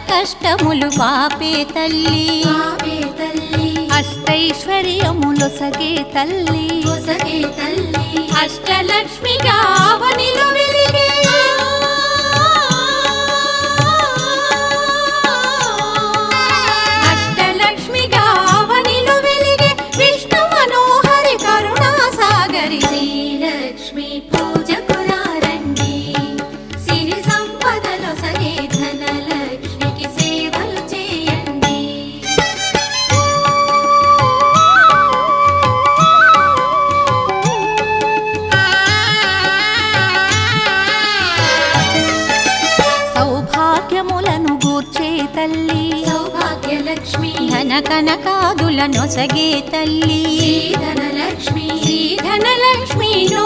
కష్టములు పాపే తల్లి అష్టైశ్వర్యములొసగే తల్లి అష్టలక్ష్మిగా అవనిలో వెలిగే అష్టలక్ష్మిగా అవనిలో వెలిగే విష్ణు మనోహరి కరుణా సాగరి శ్రీలక్ష్మి పూజకురారండి సిరి సంపదలో సగే ధనలక్ష్మికి సేవలు చేయండి. సౌభాగ్యములను గూర్చే తల్లి సౌభాగ్యలక్ష్మి ధన కనకాదుల నొసగే తల్లి ధనలక్ష్మి ధనలక్ష్మి నో